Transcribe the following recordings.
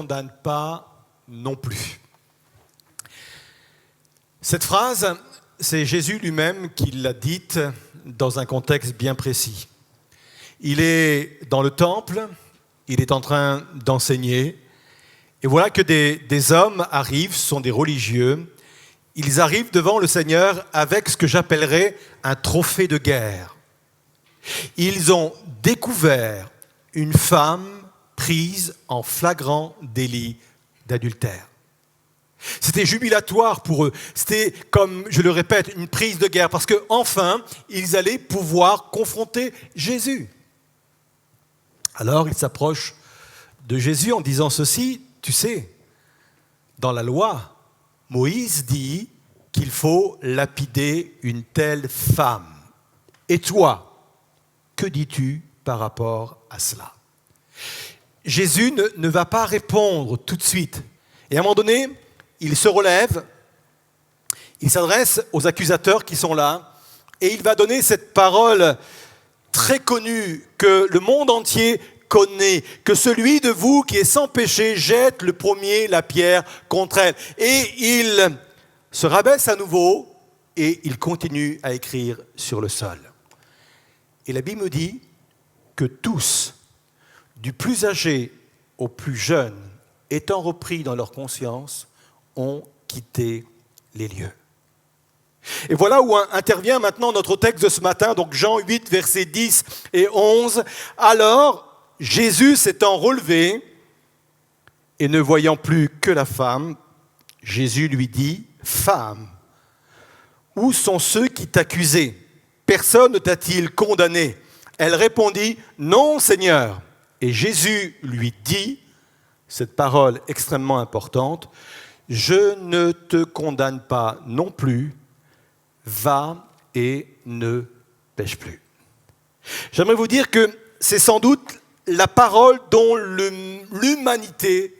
condamne pas non plus. Cette phrase, c'est Jésus lui-même qui l'a dite dans un contexte bien précis. Il est dans le temple, il est en train d'enseigner, et voilà que des hommes arrivent, ce sont des religieux, ils arrivent devant le Seigneur avec ce que j'appellerais un trophée de guerre. Ils ont découvert une femme prise en flagrant délit d'adultère. C'était jubilatoire pour eux. C'était, comme je le répète, une prise de guerre, parce qu'enfin, ils allaient pouvoir confronter Jésus. Alors, ils s'approchent de Jésus en disant ceci, tu sais, dans la loi, Moïse dit qu'il faut lapider une telle femme. Et toi, que dis-tu par rapport à cela ? Jésus ne va pas répondre tout de suite. Et à un moment donné, il se relève, il s'adresse aux accusateurs qui sont là, et il va donner cette parole très connue que le monde entier connaît, que celui de vous qui est sans péché jette le premier la pierre contre elle. Et il se rabaisse à nouveau et il continue à écrire sur le sol. Et la Bible me dit que tous, du plus âgé au plus jeune, étant repris dans leur conscience, ont quitté les lieux. Et voilà où intervient maintenant notre texte de ce matin, donc Jean 8, versets 10 et 11. Alors, Jésus s'étant relevé et ne voyant plus que la femme, Jésus lui dit, « Femme, où sont ceux qui t'accusaient ? Personne ne t'a-t-il condamné ?» Elle répondit, « Non, Seigneur. » Et Jésus lui dit, cette parole extrêmement importante, « Je ne te condamne pas non plus, va et ne pêche plus. » J'aimerais vous dire que c'est sans doute la parole dont l'humanité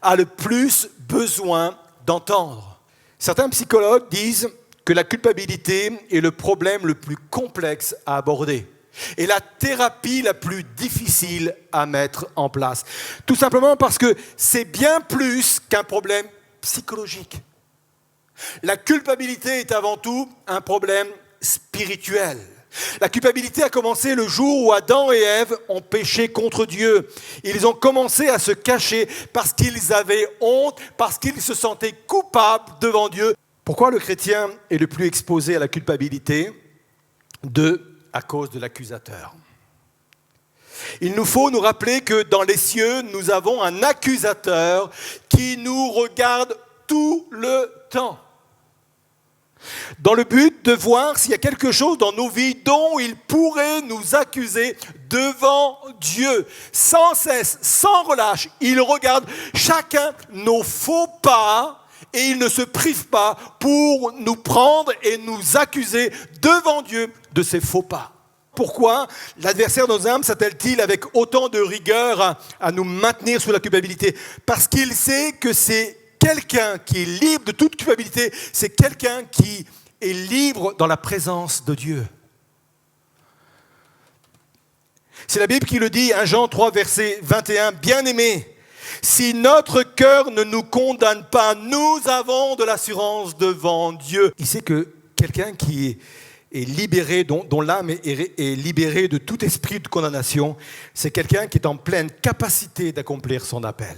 a le plus besoin d'entendre. Certains psychologues disent que la culpabilité est le problème le plus complexe à aborder et la thérapie la plus difficile à mettre en place. Tout simplement parce que c'est bien plus qu'un problème psychologique. La culpabilité est avant tout un problème spirituel. La culpabilité a commencé le jour où Adam et Ève ont péché contre Dieu. Ils ont commencé à se cacher parce qu'ils avaient honte, parce qu'ils se sentaient coupables devant Dieu. Pourquoi le chrétien est le plus exposé à la culpabilité ? À cause de l'accusateur. Il nous faut nous rappeler que dans les cieux, nous avons un accusateur qui nous regarde tout le temps, dans le but de voir s'il y a quelque chose dans nos vies dont il pourrait nous accuser devant Dieu. Sans cesse, sans relâche, il regarde chacun nos faux pas et il ne se prive pas pour nous prendre et nous accuser devant Dieu de ces faux pas. Pourquoi l'adversaire de nos âmes s'attelle-t-il avec autant de rigueur à nous maintenir sous la culpabilité ? Parce qu'il sait que c'est quelqu'un qui est libre de toute culpabilité, c'est quelqu'un qui est libre dans la présence de Dieu. C'est la Bible qui le dit, 1 Jean 3, verset 21, « Bien-aimés, si notre cœur ne nous condamne pas, nous avons de l'assurance devant Dieu. » Il sait que quelqu'un qui est libéré, dont l'âme est libérée de tout esprit de condamnation, c'est quelqu'un qui est en pleine capacité d'accomplir son appel.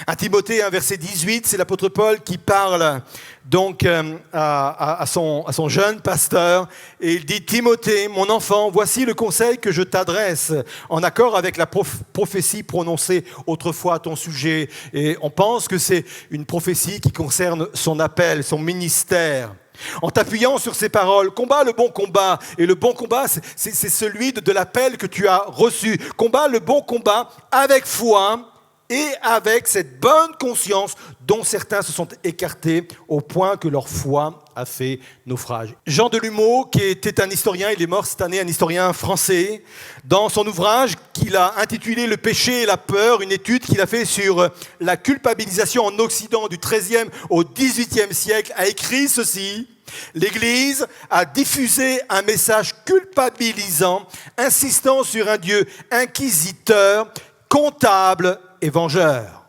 1 Timothée 1, verset 18, c'est l'apôtre Paul qui parle donc à son jeune pasteur et il dit « Timothée, mon enfant, voici le conseil que je t'adresse en accord avec la prophétie prononcée autrefois à ton sujet. » Et on pense que c'est une prophétie qui concerne son appel, son ministère. En t'appuyant sur ces paroles, combat le bon combat. Et le bon combat, c'est celui de l'appel que tu as reçu. Combat le bon combat avec foi et avec cette bonne conscience dont certains se sont écartés au point que leur foi a fait naufrage. Jean Delumeau, qui était un historien, il est mort cette année, un historien français, dans son ouvrage qu'il a intitulé « Le péché et la peur », une étude qu'il a fait sur la culpabilisation en Occident du XIIIe au XVIIIe siècle, a écrit ceci: « L'Église a diffusé un message culpabilisant, insistant sur un Dieu inquisiteur, comptable et vengeur.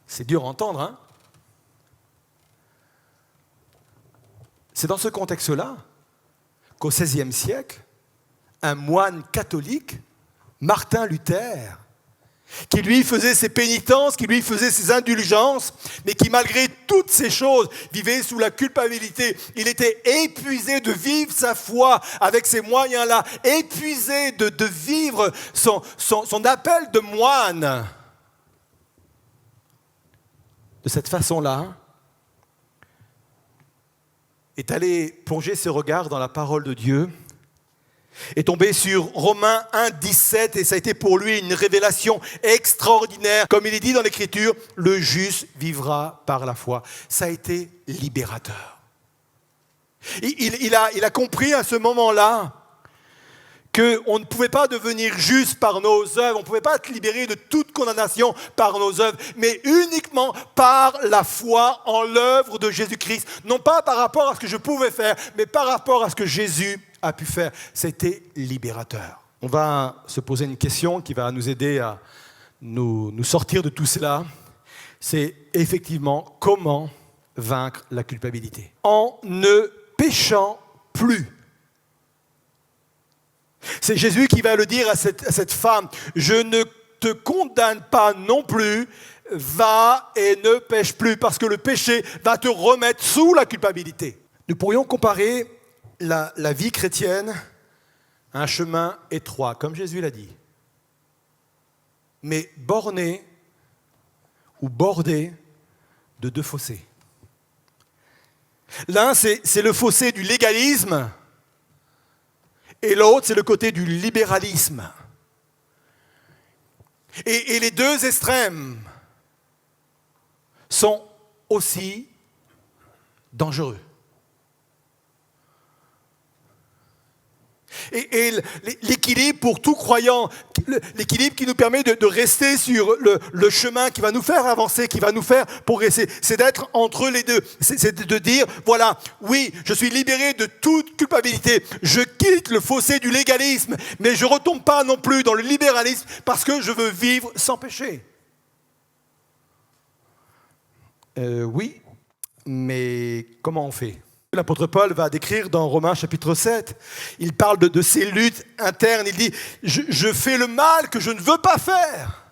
C'est dur à entendre, hein? C'est dans ce contexte-là qu'au XVIe siècle, un moine catholique, Martin Luther, qui lui faisait ses pénitences, qui lui faisait ses indulgences, mais qui malgré toutes ces choses vivait sous la culpabilité. Il était épuisé de vivre sa foi avec ces moyens-là, épuisé de vivre son appel de moine. De cette façon-là, est allé plonger ses regards dans la parole de Dieu, est tombé sur Romains 1, 17, et ça a été pour lui une révélation extraordinaire. Comme il est dit dans l'Écriture, le juste vivra par la foi. Ça a été libérateur. Il a compris à ce moment-là qu'on ne pouvait pas devenir juste par nos œuvres, on ne pouvait pas être libéré de toute condamnation par nos œuvres, mais uniquement par la foi en l'œuvre de Jésus-Christ. Non pas par rapport à ce que je pouvais faire, mais par rapport à ce que Jésus a pu faire. C'était libérateur. On va se poser une question qui va nous aider à nous sortir de tout cela. C'est effectivement comment vaincre la culpabilité. En ne péchant plus. C'est Jésus qui va le dire à cette femme, « Je ne te condamne pas non plus, va et ne pêche plus, parce que le péché va te remettre sous la culpabilité. » Nous pourrions comparer la vie chrétienne à un chemin étroit, comme Jésus l'a dit, mais borné ou bordé de deux fossés. L'un, c'est le fossé du légalisme, et l'autre, c'est le côté du libéralisme. Et les deux extrêmes sont aussi dangereux. Et l'équilibre pour tout croyant, l'équilibre qui nous permet de rester sur le chemin qui va nous faire avancer, qui va nous faire progresser, c'est d'être entre les deux. C'est de dire, voilà, oui, je suis libéré de toute culpabilité, je quitte le fossé du légalisme, mais je ne retombe pas non plus dans le libéralisme parce que je veux vivre sans péché. Oui, mais comment on fait ? L'apôtre Paul va décrire dans Romains chapitre 7, il parle de ces luttes internes, il dit « Je fais le mal que je ne veux pas faire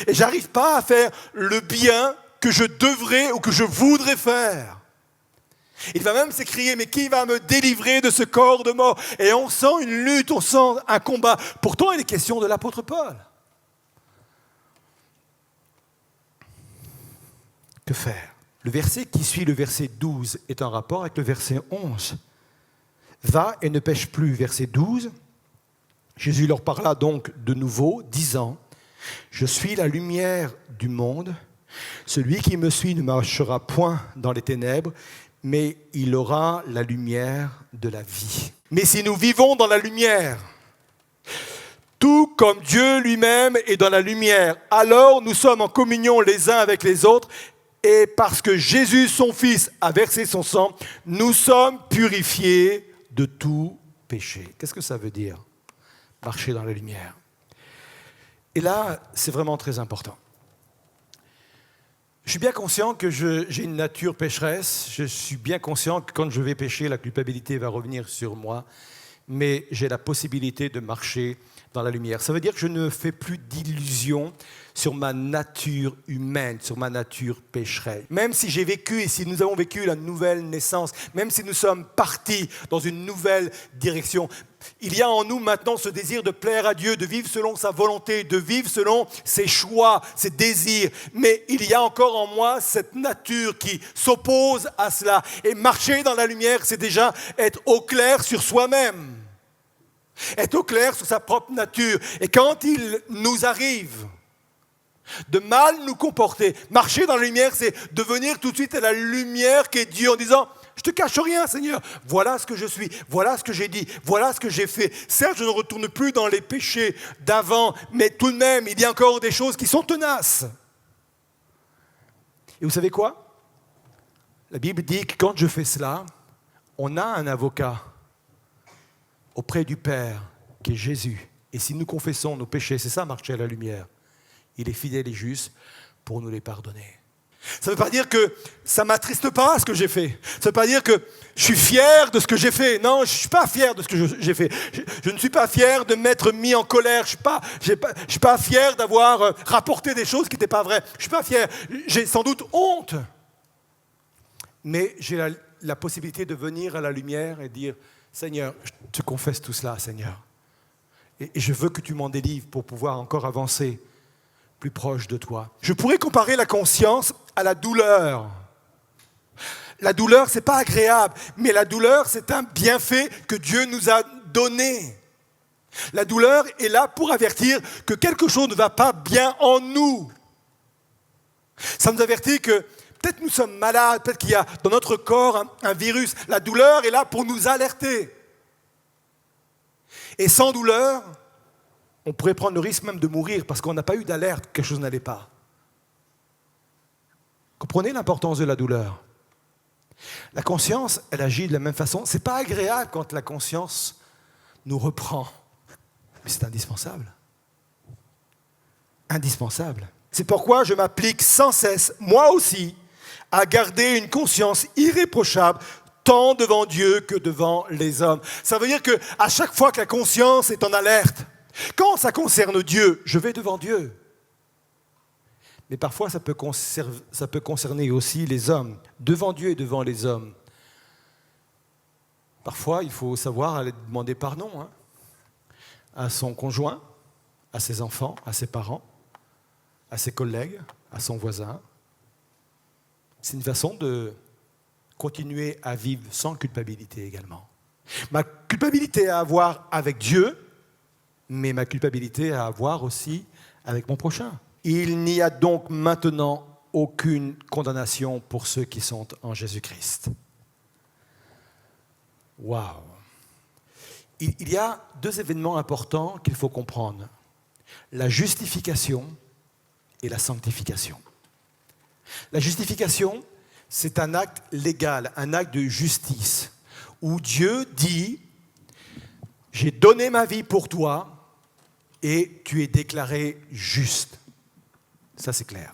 et j'arrive pas à faire le bien que je devrais ou que je voudrais faire. » Il va même s'écrier « Mais qui va me délivrer de ce corps de mort ?» Et on sent une lutte, on sent un combat. Pourtant, il est question de l'apôtre Paul. Que faire ? Le verset qui suit le verset 12 est en rapport avec le verset 11. « Va et ne pêche plus » verset 12. Jésus leur parla donc de nouveau, disant « Je suis la lumière du monde. Celui qui me suit ne marchera point dans les ténèbres, mais il aura la lumière de la vie. » Mais si nous vivons dans la lumière, tout comme Dieu lui-même est dans la lumière, alors nous sommes en communion les uns avec les autres. Et parce que Jésus, son Fils, a versé son sang, nous sommes purifiés de tout péché. Qu'est-ce que ça veut dire ? Marcher dans la lumière. Et là, c'est vraiment très important. Je suis bien conscient que j'ai une nature pécheresse. Je suis bien conscient que quand je vais pécher, la culpabilité va revenir sur moi. Mais j'ai la possibilité de marcher dans la lumière. Ça veut dire que je ne fais plus d'illusions sur ma nature humaine, sur ma nature pécheresse. Même si j'ai vécu et si nous avons vécu la nouvelle naissance, même si nous sommes partis dans une nouvelle direction, il y a en nous maintenant ce désir de plaire à Dieu, de vivre selon sa volonté, de vivre selon ses choix, ses désirs. Mais il y a encore en moi cette nature qui s'oppose à cela. Et marcher dans la lumière, c'est déjà être au clair sur soi-même. Être au clair sur sa propre nature. Et quand il nous arrive de mal nous comporter, marcher dans la lumière, c'est devenir tout de suite à la lumière qu'est Dieu en disant « Je ne te cache rien, Seigneur. Voilà ce que je suis, voilà ce que j'ai dit, voilà ce que j'ai fait. Certes, je ne retourne plus dans les péchés d'avant, mais tout de même, il y a encore des choses qui sont tenaces. » Et vous savez quoi ? La Bible dit que quand je fais cela, on a un avocat auprès du Père, qui est Jésus, Et si nous confessons nos péchés, c'est ça, marcher à la lumière, il est fidèle et juste pour nous les pardonner. Ça ne veut pas dire que ça ne m'attriste pas ce que j'ai fait. Ça ne veut pas dire que je suis fier de ce que j'ai fait. Non, je ne suis pas fier de ce que j'ai fait. Je ne suis pas fier de m'être mis en colère. Je ne suis pas fier d'avoir rapporté des choses qui n'étaient pas vraies. Je ne suis pas fier. J'ai sans doute honte. Mais j'ai la possibilité de venir à la lumière et dire « Seigneur, je te confesse tout cela, Seigneur. Et je veux que tu m'en délivres pour pouvoir encore avancer plus proche de toi. » Je pourrais comparer la conscience à la douleur. La douleur, ce n'est pas agréable, mais la douleur, c'est un bienfait que Dieu nous a donné. La douleur est là pour avertir que quelque chose ne va pas bien en nous. Ça nous avertit que peut-être nous sommes malades, peut-être qu'il y a dans notre corps un virus. La douleur est là pour nous alerter. Et sans douleur, on pourrait prendre le risque même de mourir parce qu'on n'a pas eu d'alerte, quelque chose n'allait pas. Comprenez l'importance de la douleur. La conscience, elle agit de la même façon. Ce n'est pas agréable quand la conscience nous reprend, mais c'est indispensable. Indispensable. C'est pourquoi je m'applique sans cesse, moi aussi, à garder une conscience irréprochable, tant devant Dieu que devant les hommes. Ça veut dire qu'à chaque fois que la conscience est en alerte, quand ça concerne Dieu, je vais devant Dieu. Mais parfois, ça peut concerner aussi les hommes, devant Dieu et devant les hommes. Parfois, il faut savoir aller demander pardon à son conjoint, à ses enfants, à ses parents, à ses collègues, à son voisin. C'est une façon de continuer à vivre sans culpabilité également. Ma culpabilité à avoir avec Dieu, mais ma culpabilité à avoir aussi avec mon prochain. Il n'y a donc maintenant aucune condamnation pour ceux qui sont en Jésus-Christ. Waouh! Il y a deux événements importants qu'il faut comprendre. La justification et la sanctification. La justification, c'est un acte légal, un acte de justice, où Dieu dit « J'ai donné ma vie pour toi et tu es déclaré juste ». Ça, c'est clair.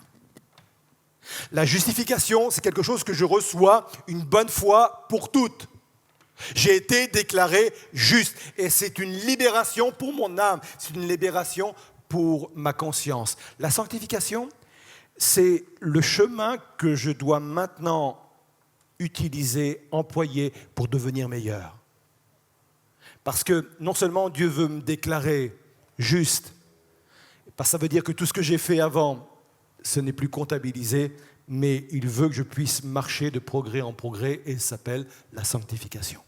La justification, c'est quelque chose que je reçois une bonne fois pour toutes. J'ai été déclaré juste et c'est une libération pour mon âme, c'est une libération pour ma conscience. La sanctification, c'est le chemin que je dois maintenant utiliser, employer pour devenir meilleur. Parce que non seulement Dieu veut me déclarer juste, parce que ça veut dire que tout ce que j'ai fait avant, ce n'est plus comptabilisé, mais il veut que je puisse marcher de progrès en progrès et ça s'appelle la sanctification.